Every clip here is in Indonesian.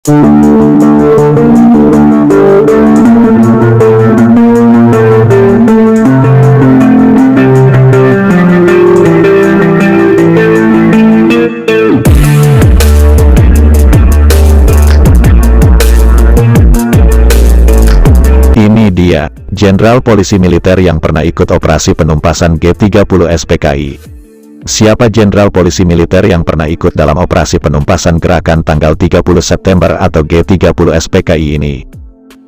Ini dia, Jenderal Polisi Militer yang pernah ikut operasi penumpasan G30 SPKI. Siapa Jenderal Polisi Militer yang pernah ikut dalam operasi penumpasan gerakan tanggal 30 September atau G30 SPKI ini?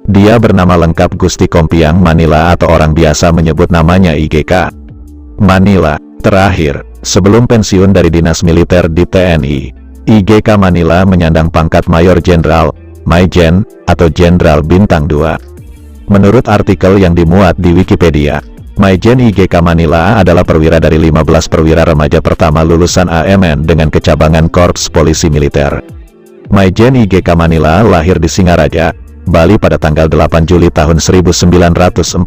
Dia bernama lengkap Gusti Kompiang Manila atau orang biasa menyebut namanya IGK Manila. Terakhir, sebelum pensiun dari dinas militer di TNI, IGK Manila menyandang pangkat Mayor Jenderal, Maijen, atau Jenderal Bintang 2. Menurut artikel yang dimuat di Wikipedia, Maijen IGK Manila adalah perwira dari 15 perwira remaja pertama lulusan AMN dengan kecabangan Korps Polisi Militer. Maijen IGK Manila lahir di Singaraja, Bali pada tanggal 8 Juli tahun 1942.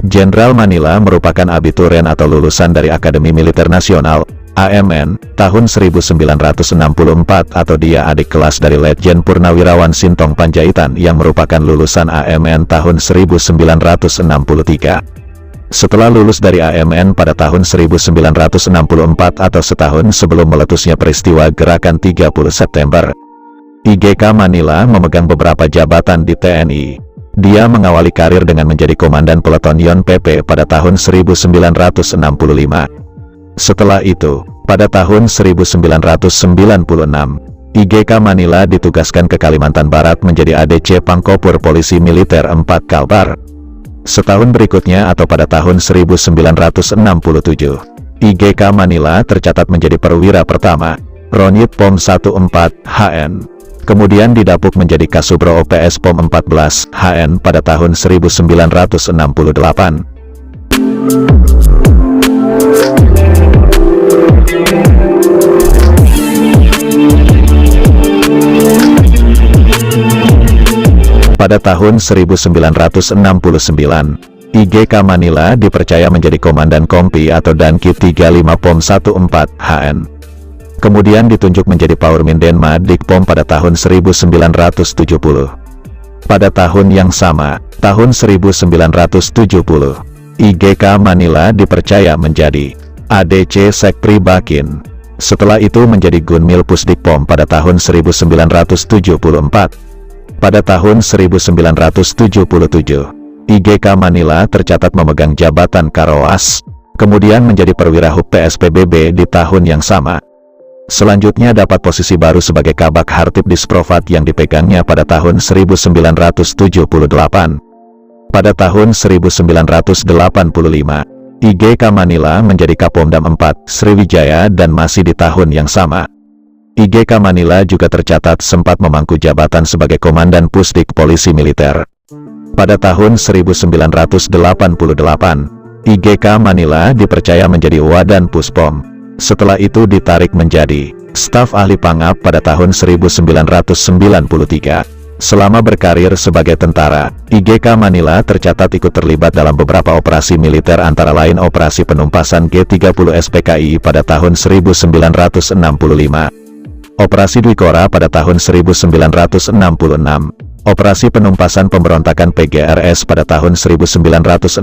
Jenderal Manila merupakan abiturien atau lulusan dari Akademi Militer Nasional, AMN, tahun 1964 atau dia adik kelas dari Letjen Purnawirawan Sintong Panjaitan yang merupakan lulusan AMN tahun 1963. Setelah lulus dari AMN pada tahun 1964 atau setahun sebelum meletusnya peristiwa Gerakan 30 September, IGK Manila memegang beberapa jabatan di TNI. Dia mengawali karir dengan menjadi Komandan Peleton Yon PP pada tahun 1965. Setelah itu, pada tahun 1996, IGK Manila ditugaskan ke Kalimantan Barat menjadi ADC Pangkopur Polisi Militer 4 Kalbar. Setahun berikutnya atau pada tahun 1967, IGK Manila tercatat menjadi perwira pertama, Ronit POM 14 HN. Kemudian didapuk menjadi Kasubro OPS POM 14 HN pada tahun 1968. Pada tahun 1969, IGK Manila dipercaya menjadi Komandan Kompi atau Danki 35 POM 14 HN. Kemudian ditunjuk menjadi Paurmin Denma Dikpom pada tahun 1970. Pada tahun yang sama, tahun 1970, IGK Manila dipercaya menjadi ADC Sekpri Bakin. Setelah itu menjadi Gunmil Pusdikpom pada tahun 1974. Pada tahun 1977, IGK Manila tercatat memegang jabatan Karowas, kemudian menjadi perwira Hub PSPBB di tahun yang sama. Selanjutnya dapat posisi baru sebagai Kabak Hartib Disprovat yang dipegangnya pada tahun 1978. Pada tahun 1985, IGK Manila menjadi Kapomdam 4 Sriwijaya dan masih di tahun yang sama, IGK Manila juga tercatat sempat memangku jabatan sebagai Komandan Pusdik Polisi Militer. Pada tahun 1988, IGK Manila dipercaya menjadi Wadan Puspom. Setelah itu ditarik menjadi Staf Ahli Pangap pada tahun 1993. Selama berkarir sebagai tentara, IGK Manila tercatat ikut terlibat dalam beberapa operasi militer antara lain Operasi Penumpasan G30 SPKI pada tahun 1965. Operasi Dwi Kora pada tahun 1966, Operasi Penumpasan Pemberontakan PGRS pada tahun 1967,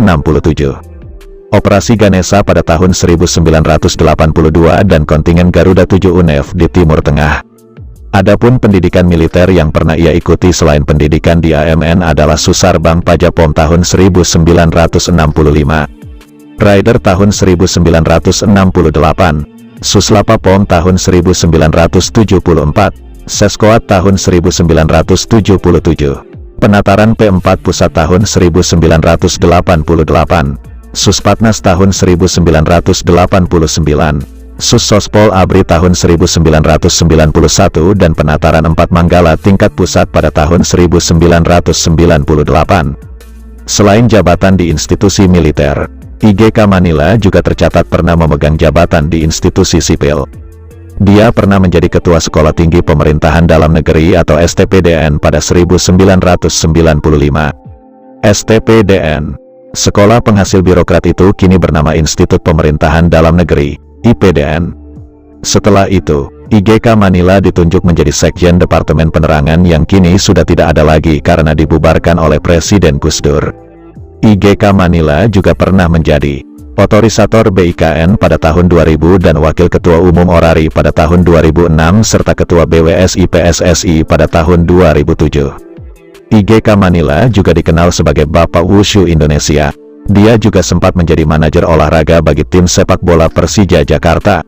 Operasi Ganesha pada tahun 1982 dan kontingen Garuda 7 UNEF di Timur Tengah. Adapun pendidikan militer yang pernah ia ikuti selain pendidikan di AMN adalah Susarbang Pajapom tahun 1965, Raider tahun 1968, Suslapa POM tahun 1974, Seskoat tahun 1977, Penataran P4 Pusat tahun 1988, Suspatnas tahun 1989, Sussospol ABRI tahun 1991 dan Penataran 4 Manggala tingkat pusat pada tahun 1998. Selain jabatan di institusi militer, IGK Manila juga tercatat pernah memegang jabatan di institusi sipil. Dia pernah menjadi Ketua Sekolah Tinggi Pemerintahan Dalam Negeri atau STPDN pada 1995. STPDN, sekolah penghasil birokrat itu kini bernama Institut Pemerintahan Dalam Negeri, IPDN. Setelah itu, IGK Manila ditunjuk menjadi Sekjen Departemen Penerangan yang kini sudah tidak ada lagi karena dibubarkan oleh Presiden Gus Dur. IGK Manila juga pernah menjadi Otorisator BIKN pada tahun 2000 dan Wakil Ketua Umum Orari pada tahun 2006 serta Ketua BWSI PSSI pada tahun 2007. IGK Manila juga dikenal sebagai Bapak Wushu Indonesia. Dia juga sempat menjadi manajer olahraga bagi tim sepak bola Persija Jakarta.